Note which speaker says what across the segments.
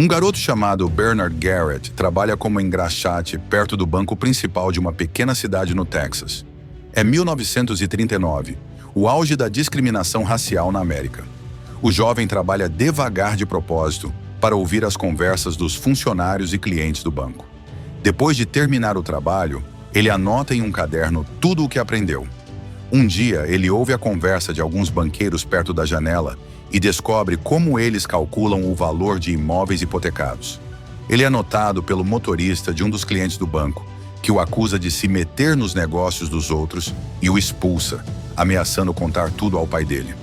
Speaker 1: Um garoto chamado Bernard Garrett trabalha como engraxate perto do banco principal de uma pequena cidade no Texas. É 1939, o auge da discriminação racial na América. O jovem trabalha devagar de propósito para ouvir as conversas dos funcionários e clientes do banco. Depois de terminar o trabalho, ele anota em um caderno tudo o que aprendeu. Um dia, ele ouve a conversa de alguns banqueiros perto da janela e descobre como eles calculam o valor de imóveis hipotecados. Ele é notado pelo motorista de um dos clientes do banco, que o acusa de se meter nos negócios dos outros e o expulsa, ameaçando contar tudo ao pai dele.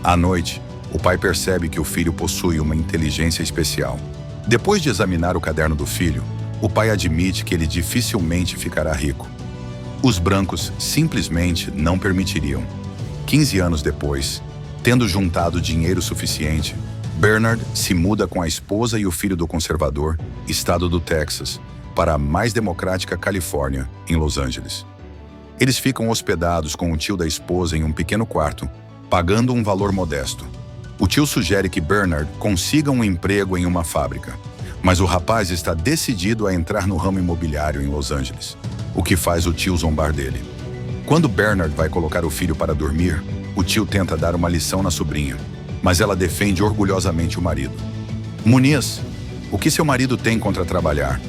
Speaker 1: À noite, o pai percebe que o filho possui uma inteligência especial. Depois de examinar o caderno do filho, o pai admite que ele dificilmente ficará rico. Os brancos simplesmente não permitiriam. 15 anos depois, tendo juntado dinheiro suficiente, Bernard se muda com a esposa e o filho do conservador, estado do Texas, para a mais democrática Califórnia, em Los Angeles. Eles ficam hospedados com o tio da esposa em um pequeno quarto, pagando um valor modesto. O tio sugere que Bernard consiga um emprego em uma fábrica, mas o rapaz está decidido a entrar no ramo imobiliário em Los Angeles, o que faz o tio zombar dele. Quando Bernard vai colocar o filho para dormir, o tio tenta dar uma lição na sobrinha, mas ela defende orgulhosamente o marido. Muniz, o que seu marido tem contra trabalhar?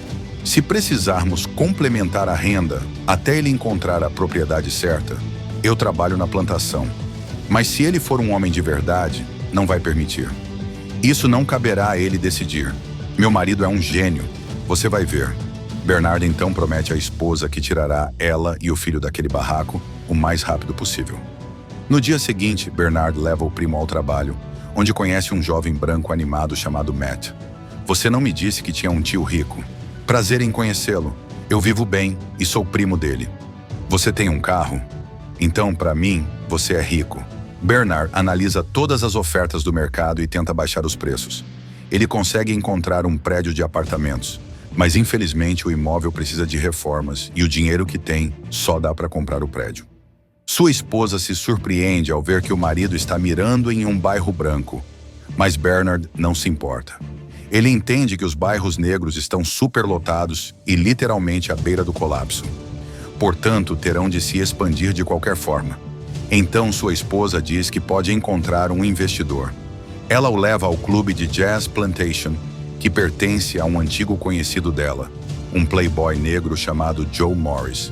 Speaker 1: Se precisarmos complementar a renda até ele encontrar a propriedade certa, eu trabalho na plantação. Mas se ele for um homem de verdade, não vai permitir. Isso não caberá a ele decidir. Meu marido é um gênio, você vai ver. Bernard então promete à esposa que tirará ela e o filho daquele barraco o mais rápido possível. No dia seguinte, Bernard leva o primo ao trabalho, onde conhece um jovem branco animado chamado Matt. Você não me disse que tinha um tio rico. Prazer em conhecê-lo. Eu vivo bem e sou primo dele. Você tem um carro? Então, para mim, você é rico. Bernard analisa todas as ofertas do mercado e tenta baixar os preços. Ele consegue encontrar um prédio de apartamentos, mas infelizmente o imóvel precisa de reformas e o dinheiro que tem só dá para comprar o prédio. Sua esposa se surpreende ao ver que o marido está mirando em um bairro branco, mas Bernard não se importa. Ele entende que os bairros negros estão superlotados e literalmente à beira do colapso. Portanto, terão de se expandir de qualquer forma. Então sua esposa diz que pode encontrar um investidor. Ela o leva ao clube de Jazz Plantation, que pertence a um antigo conhecido dela, um playboy negro chamado Joe Morris.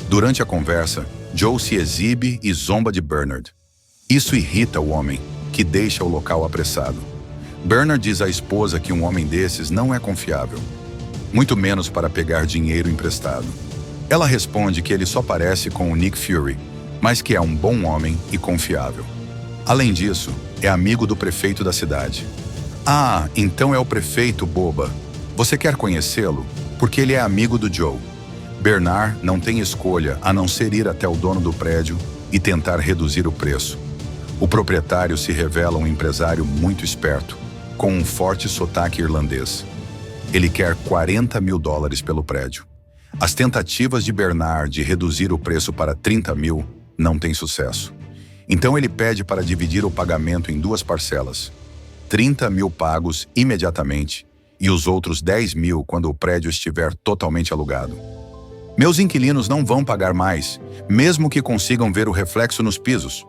Speaker 1: Durante a conversa, Joe se exibe e zomba de Bernard. Isso irrita o homem, que deixa o local apressado. Bernard diz à esposa que um homem desses não é confiável, muito menos para pegar dinheiro emprestado. Ela responde que ele só parece com o Nick Fury, mas que é um bom homem e confiável. Além disso, é amigo do prefeito da cidade. Ah, então é o prefeito, boba. Você quer conhecê-lo? Porque ele é amigo do Joe. Bernard não tem escolha a não ser ir até o dono do prédio e tentar reduzir o preço. O proprietário se revela um empresário muito esperto, com um forte sotaque irlandês. Ele quer $40 mil pelo prédio. As tentativas de Bernard de reduzir o preço para 30 mil não têm sucesso. Então ele pede para dividir o pagamento em 2 parcelas. 30 mil pagos imediatamente e os outros 10 mil quando o prédio estiver totalmente alugado. Meus inquilinos não vão pagar mais, mesmo que consigam ver o reflexo nos pisos.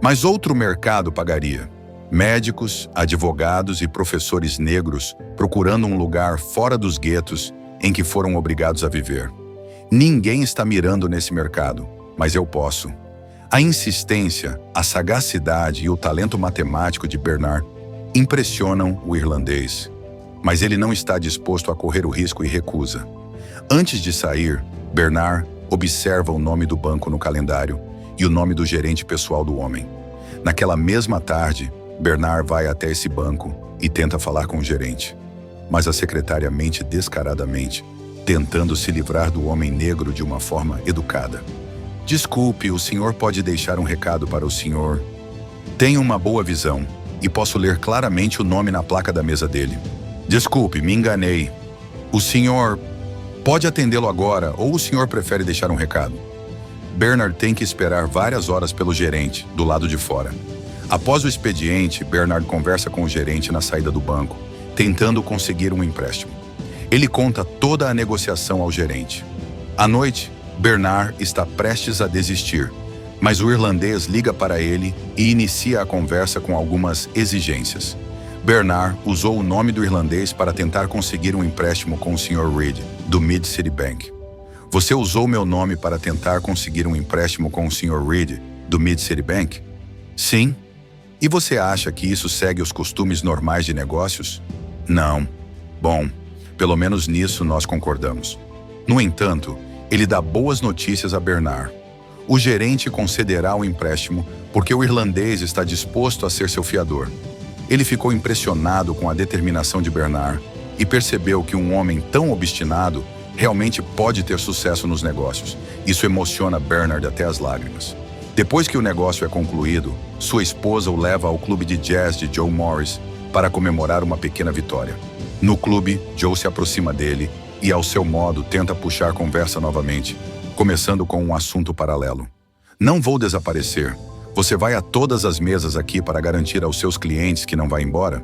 Speaker 1: Mas outro mercado pagaria. Médicos, advogados e professores negros procurando um lugar fora dos guetos em que foram obrigados a viver. Ninguém está mirando nesse mercado, mas eu posso. A insistência, a sagacidade e o talento matemático de Bernard impressionam o irlandês, mas ele não está disposto a correr o risco e recusa. Antes de sair, Bernard observa o nome do banco no calendário e o nome do gerente pessoal do homem. Naquela mesma tarde, Bernard vai até esse banco e tenta falar com o gerente. Mas a secretária mente descaradamente, tentando se livrar do homem negro de uma forma educada. Desculpe, o senhor pode deixar um recado para o senhor? Tenho uma boa visão e posso ler claramente o nome na placa da mesa dele. Desculpe, me enganei. O senhor pode atendê-lo agora ou o senhor prefere deixar um recado? Bernard tem que esperar várias horas pelo gerente, do lado de fora. Após o expediente, Bernard conversa com o gerente na saída do banco, tentando conseguir um empréstimo. Ele conta toda a negociação ao gerente. À noite, Bernard está prestes a desistir, mas o irlandês liga para ele e inicia a conversa com algumas exigências. Bernard usou o nome do irlandês para tentar conseguir um empréstimo com o Sr. Reed, do Mid-City Bank. Você usou meu nome para tentar conseguir um empréstimo com o Sr. Reed, do Mid-City Bank? Sim. E você acha que isso segue os costumes normais de negócios? Não. Bom, pelo menos nisso nós concordamos. No entanto, ele dá boas notícias a Bernard. O gerente concederá o empréstimo porque o irlandês está disposto a ser seu fiador. Ele ficou impressionado com a determinação de Bernard e percebeu que um homem tão obstinado realmente pode ter sucesso nos negócios. Isso emociona Bernard até as lágrimas. Depois que o negócio é concluído, sua esposa o leva ao clube de jazz de Joe Morris para comemorar uma pequena vitória. No clube, Joe se aproxima dele e, ao seu modo, tenta puxar conversa novamente, começando com um assunto paralelo. Não vou desaparecer. Você vai a todas as mesas aqui para garantir aos seus clientes que não vai embora?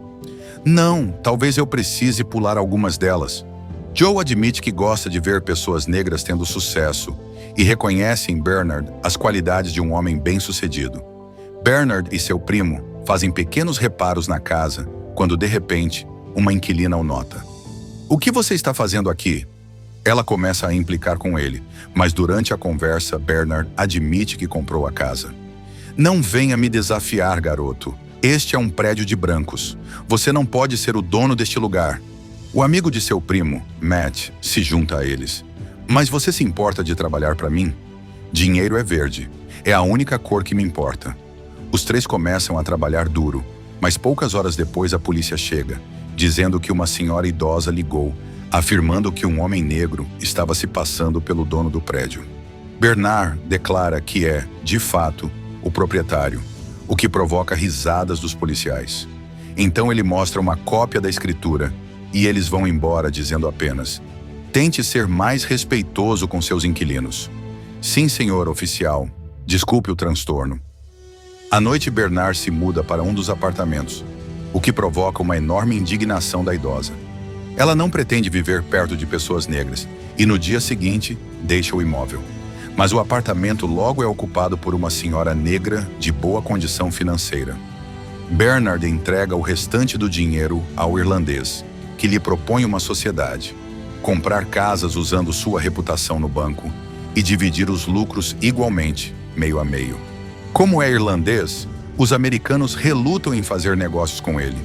Speaker 1: Não, talvez eu precise pular algumas delas. Joe admite que gosta de ver pessoas negras tendo sucesso e reconhece em Bernard as qualidades de um homem bem-sucedido. Bernard e seu primo fazem pequenos reparos na casa quando, de repente, uma inquilina o nota. O que você está fazendo aqui? Ela começa a implicar com ele, mas durante a conversa, Bernard admite que comprou a casa. Não venha me desafiar, garoto. Este é um prédio de brancos. Você não pode ser o dono deste lugar. O amigo de seu primo, Matt, se junta a eles. Mas você se importa de trabalhar para mim? Dinheiro é verde. É a única cor que me importa. Os três começam a trabalhar duro, mas poucas horas depois a polícia chega, dizendo que uma senhora idosa ligou, afirmando que um homem negro estava se passando pelo dono do prédio. Bernard declara que é, de fato, o proprietário, o que provoca risadas dos policiais. Então ele mostra uma cópia da escritura e eles vão embora dizendo apenas: tente ser mais respeitoso com seus inquilinos. Sim, senhor oficial. Desculpe o transtorno. À noite, Bernard se muda para um dos apartamentos, o que provoca uma enorme indignação da idosa. Ela não pretende viver perto de pessoas negras e no dia seguinte deixa o imóvel. Mas o apartamento logo é ocupado por uma senhora negra de boa condição financeira. Bernard entrega o restante do dinheiro ao irlandês, que lhe propõe uma sociedade, comprar casas usando sua reputação no banco e dividir os lucros igualmente, meio a meio. Como é irlandês, os americanos relutam em fazer negócios com ele.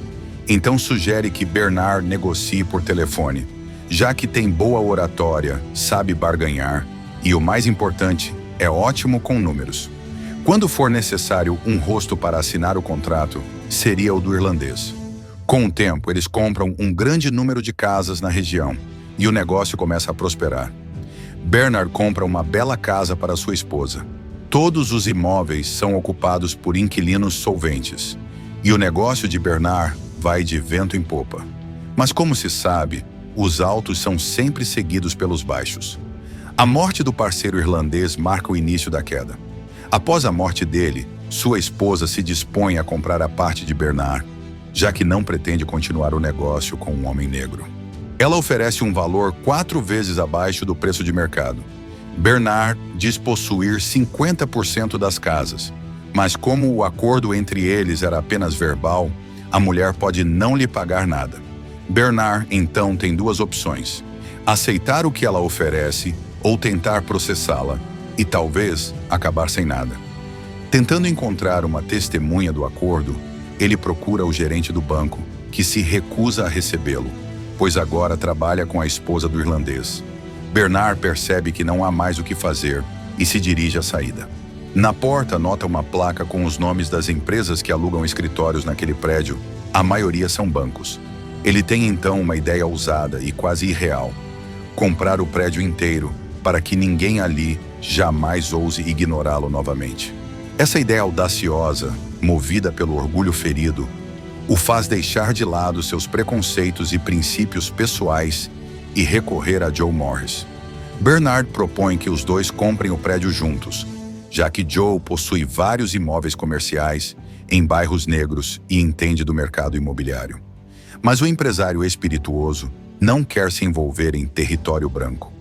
Speaker 1: Então sugere que Bernard negocie por telefone, já que tem boa oratória, sabe barganhar e, o mais importante, é ótimo com números. Quando for necessário um rosto para assinar o contrato, seria o do irlandês. Com o tempo, eles compram um grande número de casas na região e o negócio começa a prosperar. Bernard compra uma bela casa para sua esposa. Todos os imóveis são ocupados por inquilinos solventes e o negócio de Bernard vai de vento em popa. Mas como se sabe, os altos são sempre seguidos pelos baixos. A morte do parceiro irlandês marca o início da queda. Após a morte dele, sua esposa se dispõe a comprar a parte de Bernard, já que não pretende continuar o negócio com um homem negro. Ela oferece um valor 4 vezes abaixo do preço de mercado. Bernard diz possuir 50% das casas, mas como o acordo entre eles era apenas verbal, a mulher pode não lhe pagar nada. Bernard, então, tem duas opções: aceitar o que ela oferece ou tentar processá-la e talvez acabar sem nada. Tentando encontrar uma testemunha do acordo, ele procura o gerente do banco, que se recusa a recebê-lo, pois agora trabalha com a esposa do irlandês. Bernard percebe que não há mais o que fazer e se dirige à saída. Na porta, nota uma placa com os nomes das empresas que alugam escritórios naquele prédio. A maioria são bancos. Ele tem então uma ideia ousada e quase irreal: comprar o prédio inteiro para que ninguém ali jamais ouse ignorá-lo novamente. Essa ideia audaciosa, movida pelo orgulho ferido, o faz deixar de lado seus preconceitos e princípios pessoais e recorrer a Joe Morris. Bernard propõe que os dois comprem o prédio juntos, já que Joe possui vários imóveis comerciais em bairros negros e entende do mercado imobiliário. Mas o empresário espirituoso não quer se envolver em território branco.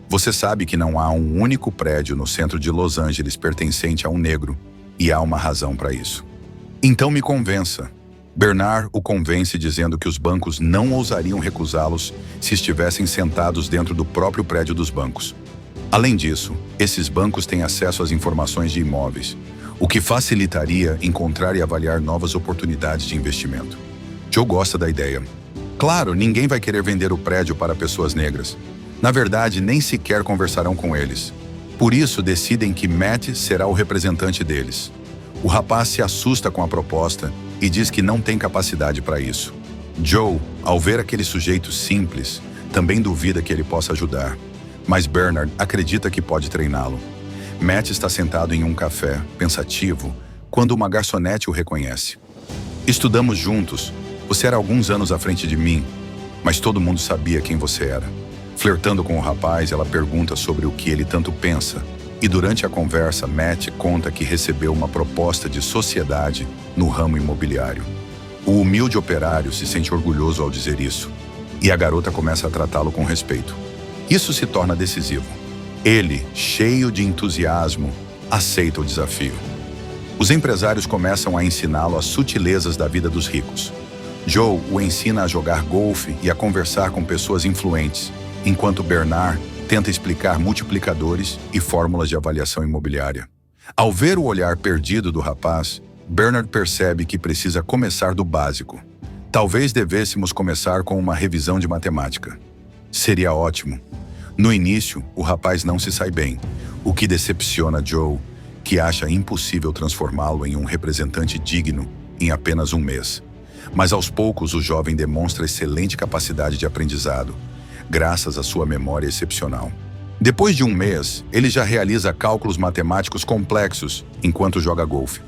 Speaker 1: Você sabe que não há um único prédio no centro de Los Angeles pertencente a um negro, e há uma razão para isso. Então me convença. Bernard o convence dizendo que os bancos não ousariam recusá-los se estivessem sentados dentro do próprio prédio dos bancos. Além disso, esses bancos têm acesso às informações de imóveis, o que facilitaria encontrar e avaliar novas oportunidades de investimento. Joe gosta da ideia. Claro, ninguém vai querer vender o prédio para pessoas negras. Na verdade, nem sequer conversarão com eles. Por isso, decidem que Matt será o representante deles. O rapaz se assusta com a proposta e diz que não tem capacidade para isso. Joe, ao ver aquele sujeito simples, também duvida que ele possa ajudar. Mas Bernard acredita que pode treiná-lo. Matt está sentado em um café, pensativo, quando uma garçonete o reconhece. Estudamos juntos. Você era alguns anos à frente de mim, mas todo mundo sabia quem você era. Flertando com o rapaz, ela pergunta sobre o que ele tanto pensa. E durante a conversa, Matt conta que recebeu uma proposta de sociedade no ramo imobiliário. O humilde operário se sente orgulhoso ao dizer isso, e a garota começa a tratá-lo com respeito. Isso se torna decisivo. Ele, cheio de entusiasmo, aceita o desafio. Os empresários começam a ensiná-lo as sutilezas da vida dos ricos. Joe o ensina a jogar golfe e a conversar com pessoas influentes, enquanto Bernard tenta explicar multiplicadores e fórmulas de avaliação imobiliária. Ao ver o olhar perdido do rapaz, Bernard percebe que precisa começar do básico. Talvez devêssemos começar com uma revisão de matemática. Seria ótimo. No início, o rapaz não se sai bem, o que decepciona Joe, que acha impossível transformá-lo em um representante digno em apenas um mês. Mas aos poucos o jovem demonstra excelente capacidade de aprendizado, graças à sua memória excepcional. Depois de um mês, ele já realiza cálculos matemáticos complexos enquanto joga golfe.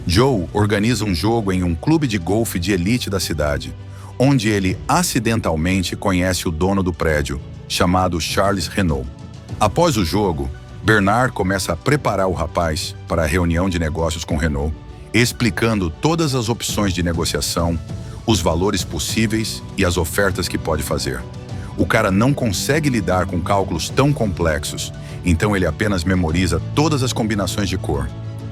Speaker 1: Joe organiza um jogo em um clube de golfe de elite da cidade, onde ele acidentalmente conhece o dono do prédio, chamado Charles Renault. Após o jogo, Bernard começa a preparar o rapaz para a reunião de negócios com Renault, explicando todas as opções de negociação, os valores possíveis e as ofertas que pode fazer. O cara não consegue lidar com cálculos tão complexos, então ele apenas memoriza todas as combinações de cor.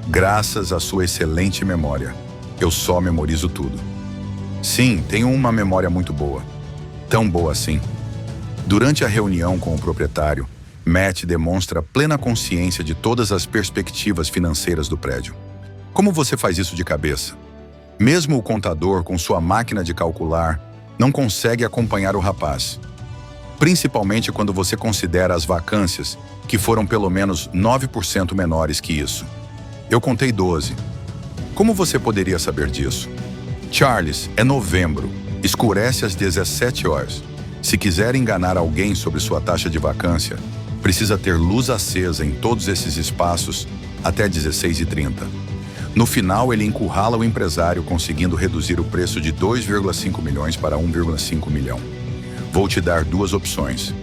Speaker 1: Graças à sua excelente memória, eu só memorizo tudo. Sim, tenho uma memória muito boa. Tão boa assim. Durante a reunião com o proprietário, Matt demonstra plena consciência de todas as perspectivas financeiras do prédio. Como você faz isso de cabeça? Mesmo o contador, com sua máquina de calcular, não consegue acompanhar o rapaz. Principalmente quando você considera as vacâncias, que foram pelo menos 9% menores que isso. Eu contei 12. Como você poderia saber disso? Charles, é novembro. Escurece às 17 horas. Se quiser enganar alguém sobre sua taxa de vacância, precisa ter luz acesa em todos esses espaços até 16h30. No final, ele encurrala o empresário, conseguindo reduzir o preço de 2,5 milhões para 1,5 milhão. Vou te dar duas opções.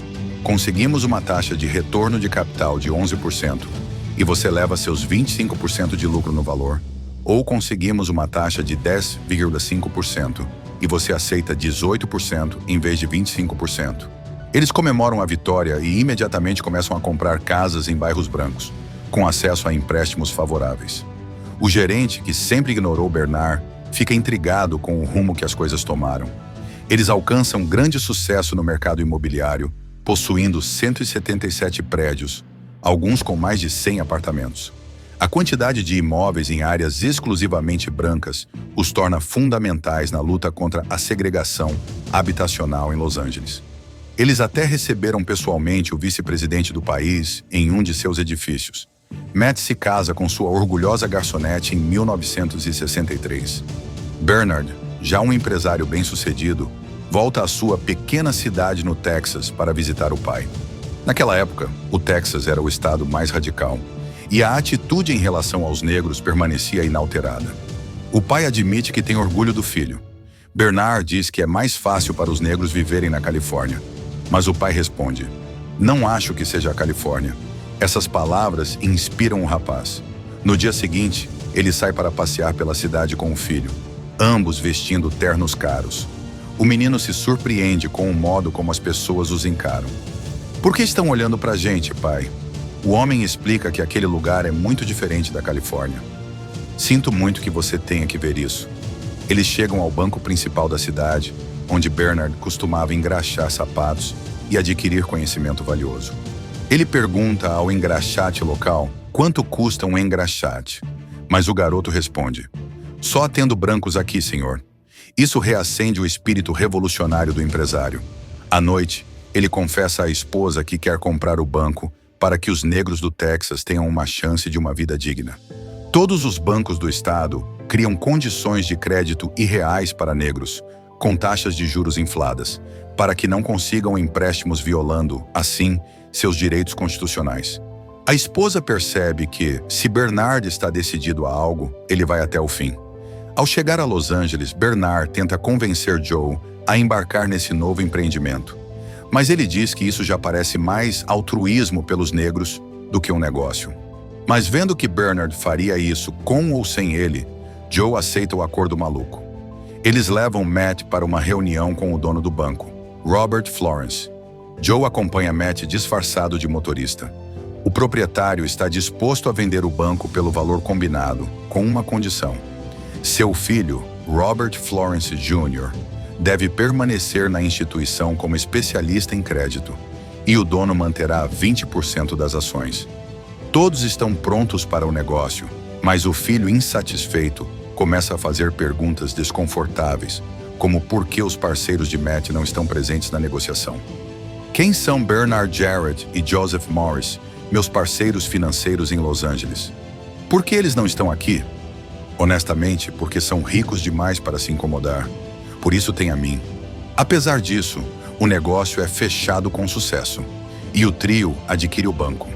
Speaker 1: Conseguimos uma taxa de retorno de capital de 11% e você leva seus 25% de lucro no valor, ou conseguimos uma taxa de 10,5% e você aceita 18% em vez de 25%. Eles comemoram a vitória e imediatamente começam a comprar casas em bairros brancos, com acesso a empréstimos favoráveis. O gerente, que sempre ignorou Bernard, fica intrigado com o rumo que as coisas tomaram. Eles alcançam grande sucesso no mercado imobiliário, possuindo 177 prédios, alguns com mais de 100 apartamentos. A quantidade de imóveis em áreas exclusivamente brancas os torna fundamentais na luta contra a segregação habitacional em Los Angeles. Eles até receberam pessoalmente o vice-presidente do país em um de seus edifícios. Matt se casa com sua orgulhosa garçonete em 1963. Bernard, já um empresário bem-sucedido, volta à sua pequena cidade no Texas para visitar o pai. Naquela época, o Texas era o estado mais radical, e a atitude em relação aos negros permanecia inalterada. O pai admite que tem orgulho do filho. Bernard diz que é mais fácil para os negros viverem na Califórnia. Mas o pai responde: "Não acho que seja a Califórnia." Essas palavras inspiram o rapaz. No dia seguinte, ele sai para passear pela cidade com o filho, ambos vestindo ternos caros. O menino se surpreende com o modo como as pessoas os encaram. Por que estão olhando pra gente, pai? O homem explica que aquele lugar é muito diferente da Califórnia. Sinto muito que você tenha que ver isso. Eles chegam ao banco principal da cidade, onde Bernard costumava engraxar sapatos e adquirir conhecimento valioso. Ele pergunta ao engraxate local quanto custa um engraxate, mas o garoto responde: só atendo brancos aqui, senhor. Isso reacende o espírito revolucionário do empresário. À noite, ele confessa à esposa que quer comprar o banco para que os negros do Texas tenham uma chance de uma vida digna. Todos os bancos do estado criam condições de crédito irreais para negros, com taxas de juros infladas, para que não consigam empréstimos violando, assim, seus direitos constitucionais. A esposa percebe que, se Bernard está decidido a algo, ele vai até o fim. Ao chegar a Los Angeles, Bernard tenta convencer Joe a embarcar nesse novo empreendimento. Mas ele diz que isso já parece mais altruísmo pelos negros do que um negócio. Mas vendo que Bernard faria isso com ou sem ele, Joe aceita o acordo maluco. Eles levam Matt para uma reunião com o dono do banco, Robert Florence. Joe acompanha Matt disfarçado de motorista. O proprietário está disposto a vender o banco pelo valor combinado, com uma condição. Seu filho, Robert Florence Jr., deve permanecer na instituição como especialista em crédito, e o dono manterá 20% das ações. Todos estão prontos para o negócio, mas o filho insatisfeito começa a fazer perguntas desconfortáveis, como por que os parceiros de Matt não estão presentes na negociação. Quem são Bernard Jarrett e Joseph Morris, meus parceiros financeiros em Los Angeles? Por que eles não estão aqui? Honestamente, porque são ricos demais para se incomodar. Por isso tem a mim. Apesar disso, o negócio é fechado com sucesso, e o trio adquire o banco.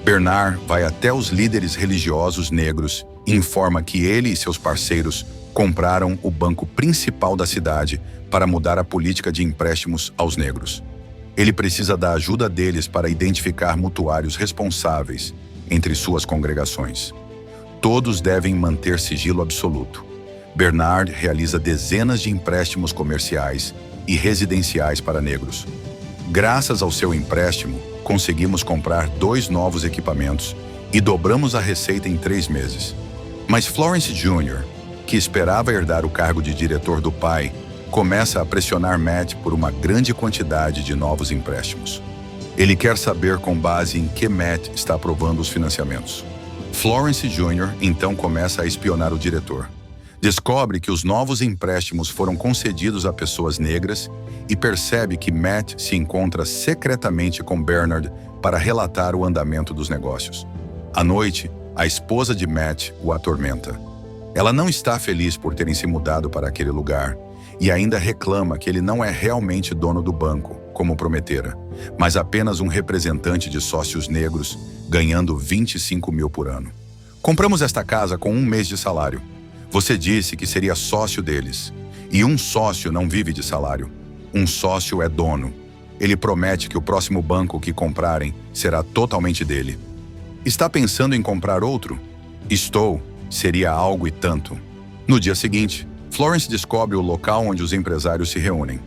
Speaker 1: Bernard vai até os líderes religiosos negros e informa que ele e seus parceiros compraram o banco principal da cidade para mudar a política de empréstimos aos negros. Ele precisa da ajuda deles para identificar mutuários responsáveis entre suas congregações. Todos devem manter sigilo absoluto. Bernard realiza dezenas de empréstimos comerciais e residenciais para negros. Graças ao seu empréstimo, conseguimos comprar 2 novos equipamentos e dobramos a receita em 3 meses. Mas Florence Jr., que esperava herdar o cargo de diretor do pai, começa a pressionar Matt por uma grande quantidade de novos empréstimos. Ele quer saber com base em que Matt está aprovando os financiamentos. Florence Jr. então começa a espionar o diretor. Descobre que os novos empréstimos foram concedidos a pessoas negras e percebe que Matt se encontra secretamente com Bernard para relatar o andamento dos negócios. À noite, a esposa de Matt o atormenta. Ela não está feliz por terem se mudado para aquele lugar e ainda reclama que ele não é realmente dono do banco, como prometera, mas apenas um representante de sócios negros, ganhando 25 mil por ano. Compramos esta casa com 1 mês de salário. Você disse que seria sócio deles. E um sócio não vive de salário. Um sócio é dono. Ele promete que o próximo banco que comprarem será totalmente dele. Está pensando em comprar outro? Estou. Seria algo e tanto. No dia seguinte, Florence descobre o local onde os empresários se reúnem.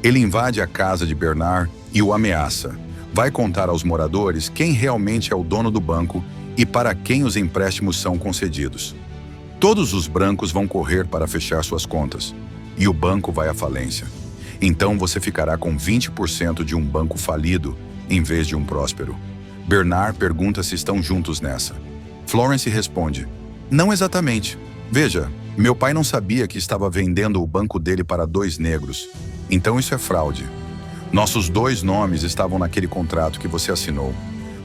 Speaker 1: Ele invade a casa de Bernard e o ameaça. Vai contar aos moradores quem realmente é o dono do banco e para quem os empréstimos são concedidos. Todos os brancos vão correr para fechar suas contas, e o banco vai à falência. Então você ficará com 20% de um banco falido, em vez de um próspero. Bernard pergunta se estão juntos nessa. Florence responde: não exatamente. Veja, meu pai não sabia que estava vendendo o banco dele para 2 negros. Então isso é fraude. Nossos 2 nomes estavam naquele contrato que você assinou.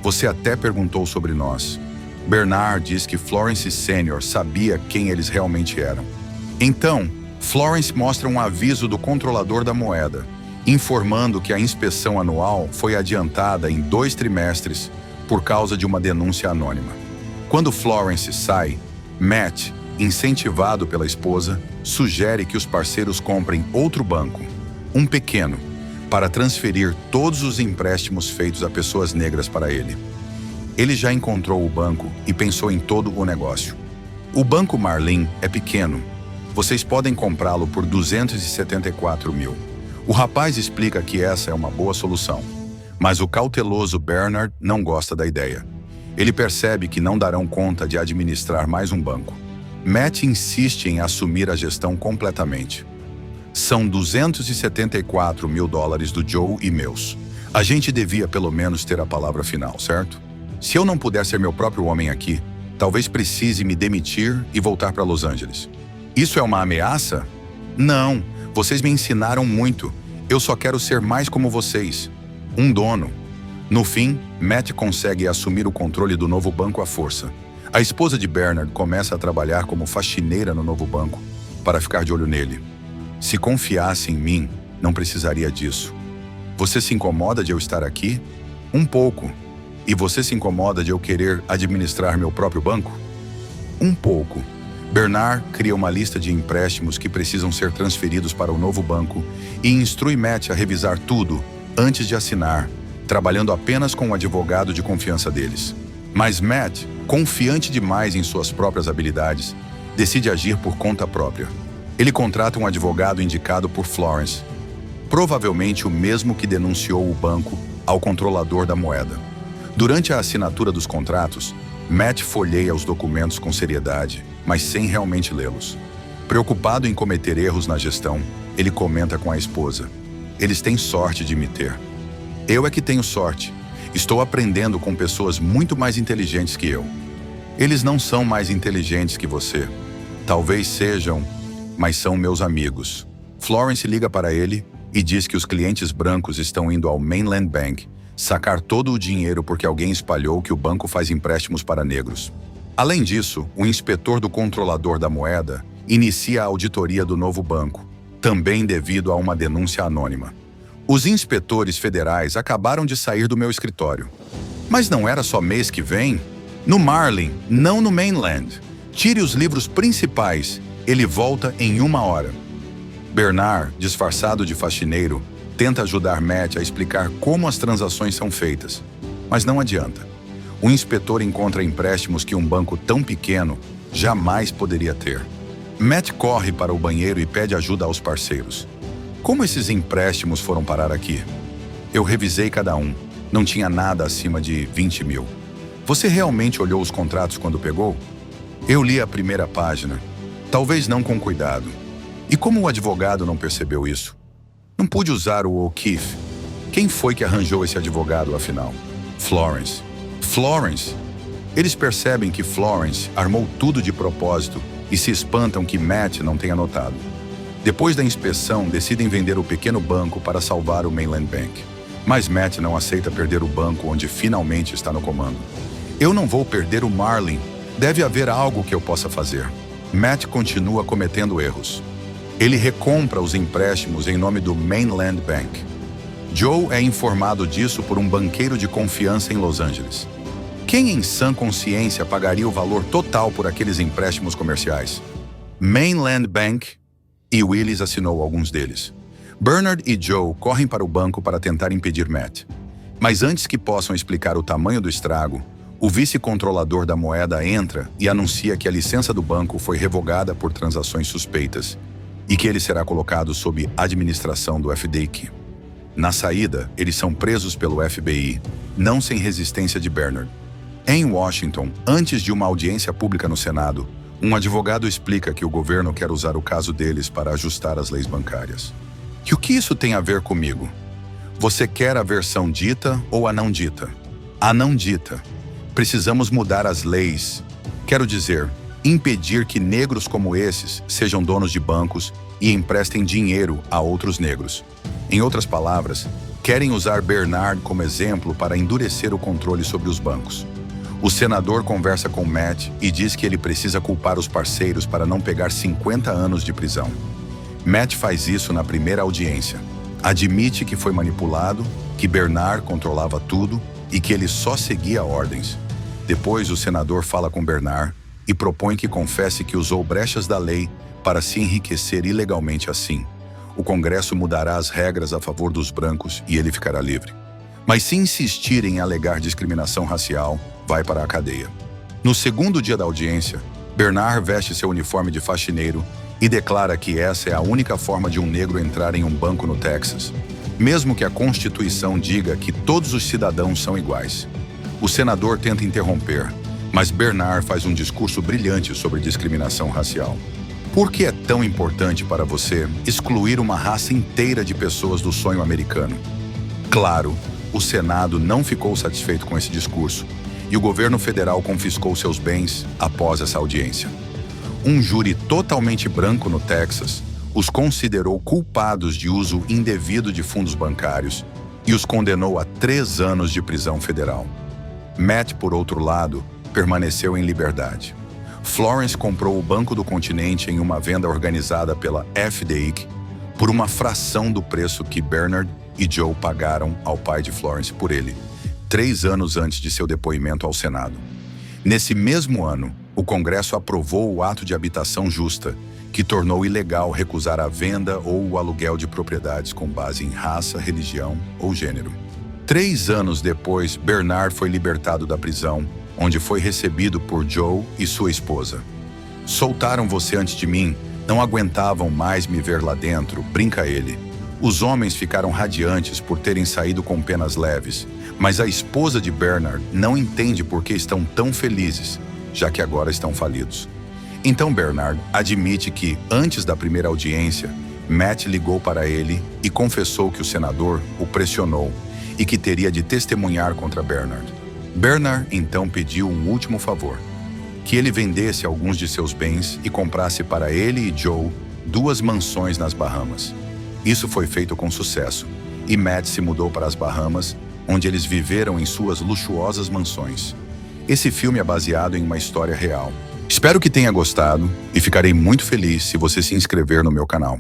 Speaker 1: Você até perguntou sobre nós. Bernard diz que Florence Sr. sabia quem eles realmente eram. Então, Florence mostra um aviso do controlador da moeda, informando que a inspeção anual foi adiantada em 2 trimestres por causa de uma denúncia anônima. Quando Florence sai, Matt, incentivado pela esposa, sugere que os parceiros comprem outro banco, um pequeno, para transferir todos os empréstimos feitos a pessoas negras para ele. Ele já encontrou o banco e pensou em todo o negócio. O Banco Marlin é pequeno. Vocês podem comprá-lo por 274 mil. O rapaz explica que essa é uma boa solução, mas o cauteloso Bernard não gosta da ideia. Ele percebe que não darão conta de administrar mais um banco. Matt insiste em assumir a gestão completamente. São $274 mil do Joe e meus. A gente devia pelo menos ter a palavra final, certo? Se eu não puder ser meu próprio homem aqui, talvez precise me demitir e voltar para Los Angeles. Isso é uma ameaça? Não, vocês me ensinaram muito. Eu só quero ser mais como vocês. Um dono. No fim, Matt consegue assumir o controle do novo banco à força. A esposa de Bernard começa a trabalhar como faxineira no novo banco, para ficar de olho nele. Se confiasse em mim, não precisaria disso. Você se incomoda de eu estar aqui? Um pouco. E você se incomoda de eu querer administrar meu próprio banco? Um pouco. Bernard cria uma lista de empréstimos que precisam ser transferidos para o novo banco e instrui Matt a revisar tudo antes de assinar, trabalhando apenas com o advogado de confiança deles. Mas Matt, confiante demais em suas próprias habilidades, decide agir por conta própria. Ele contrata um advogado indicado por Florence, provavelmente o mesmo que denunciou o banco ao controlador da moeda. Durante a assinatura dos contratos, Matt folheia os documentos com seriedade, mas sem realmente lê-los. Preocupado em cometer erros na gestão, ele comenta com a esposa: "Eles têm sorte de me ter. Eu é que tenho sorte. Estou aprendendo com pessoas muito mais inteligentes que eu. Eles não são mais inteligentes que você. Talvez sejam, mas são meus amigos." Florence liga para ele e diz que os clientes brancos estão indo ao Mainland Bank sacar todo o dinheiro porque alguém espalhou que o banco faz empréstimos para negros. Além disso, o inspetor do controlador da moeda inicia a auditoria do novo banco, também devido a uma denúncia anônima. Os inspetores federais acabaram de sair do meu escritório. Mas não era só mês que vem? No Marlin, não no Mainland. Tire os livros principais. Ele volta em 1 hora. Bernard, disfarçado de faxineiro, tenta ajudar Matt a explicar como as transações são feitas, mas não adianta. O inspetor encontra empréstimos que um banco tão pequeno jamais poderia ter. Matt corre para o banheiro e pede ajuda aos parceiros. Como esses empréstimos foram parar aqui? Eu revisei cada um. Não tinha nada acima de 20 mil. Você realmente olhou os contratos quando pegou? Eu li a primeira página. Talvez não com cuidado. E como o advogado não percebeu isso? Não pude usar o O'Keefe. Quem foi que arranjou esse advogado, afinal? Florence. Florence? Eles percebem que Florence armou tudo de propósito e se espantam que Matt não tenha notado. Depois da inspeção, decidem vender o pequeno banco para salvar o Mainland Bank. Mas Matt não aceita perder o banco onde finalmente está no comando. Eu não vou perder o Marlin. Deve haver algo que eu possa fazer. Matt continua cometendo erros. Ele recompra os empréstimos em nome do Mainland Bank. Joe é informado disso por um banqueiro de confiança em Los Angeles. Quem em sã consciência pagaria o valor total por aqueles empréstimos comerciais? Mainland Bank, e Willis assinou alguns deles. Bernard e Joe correm para o banco para tentar impedir Matt. Mas antes que possam explicar o tamanho do estrago, o vice-controlador da moeda entra e anuncia que a licença do banco foi revogada por transações suspeitas e que ele será colocado sob administração do FDIC. Na saída, eles são presos pelo FBI, não sem resistência de Bernard. Em Washington, antes de uma audiência pública no Senado, um advogado explica que o governo quer usar o caso deles para ajustar as leis bancárias. E o que isso tem a ver comigo? Você quer a versão dita ou a não dita? A não dita. Precisamos mudar as leis. Quero dizer, impedir que negros como esses sejam donos de bancos e emprestem dinheiro a outros negros. Em outras palavras, querem usar Bernard como exemplo para endurecer o controle sobre os bancos. O senador conversa com Matt e diz que ele precisa culpar os parceiros para não pegar 50 anos de prisão. Matt faz isso na primeira audiência. Admite que foi manipulado, que Bernard controlava tudo e que ele só seguia ordens. Depois, o senador fala com Bernard e propõe que confesse que usou brechas da lei para se enriquecer ilegalmente assim. O Congresso mudará as regras a favor dos brancos e ele ficará livre. Mas se insistir em alegar discriminação racial, vai para a cadeia. No segundo dia da audiência, Bernard veste seu uniforme de faxineiro e declara que essa é a única forma de um negro entrar em um banco no Texas, mesmo que a Constituição diga que todos os cidadãos são iguais. O senador tenta interromper, mas Bernard faz um discurso brilhante sobre discriminação racial. Por que é tão importante para você excluir uma raça inteira de pessoas do sonho americano? Claro, o Senado não ficou satisfeito com esse discurso e o governo federal confiscou seus bens após essa audiência. Um júri totalmente branco no Texas os considerou culpados de uso indevido de fundos bancários e os condenou a 3 anos de prisão federal. Matt, por outro lado, permaneceu em liberdade. Florence comprou o Banco do Continente em uma venda organizada pela FDIC por uma fração do preço que Bernard e Joe pagaram ao pai de Florence por ele, 3 anos antes de seu depoimento ao Senado. Nesse mesmo ano, o Congresso aprovou o Ato de Habitação Justa, que tornou ilegal recusar a venda ou o aluguel de propriedades com base em raça, religião ou gênero. 3 anos depois, Bernard foi libertado da prisão, onde foi recebido por Joe e sua esposa. "Soltaram você antes de mim, não aguentavam mais me ver lá dentro", brinca ele. Os homens ficaram radiantes por terem saído com penas leves, mas a esposa de Bernard não entende por que estão tão felizes, já que agora estão falidos. Então Bernard admite que, antes da primeira audiência, Matt ligou para ele e confessou que o senador o pressionou e que teria de testemunhar contra Bernard. Bernard então pediu um último favor, que ele vendesse alguns de seus bens e comprasse para ele e Joe 2 mansões nas Bahamas. Isso foi feito com sucesso, e Matt se mudou para as Bahamas, onde eles viveram em suas luxuosas mansões. Esse filme é baseado em uma história real. Espero que tenha gostado e ficarei muito feliz se você se inscrever no meu canal.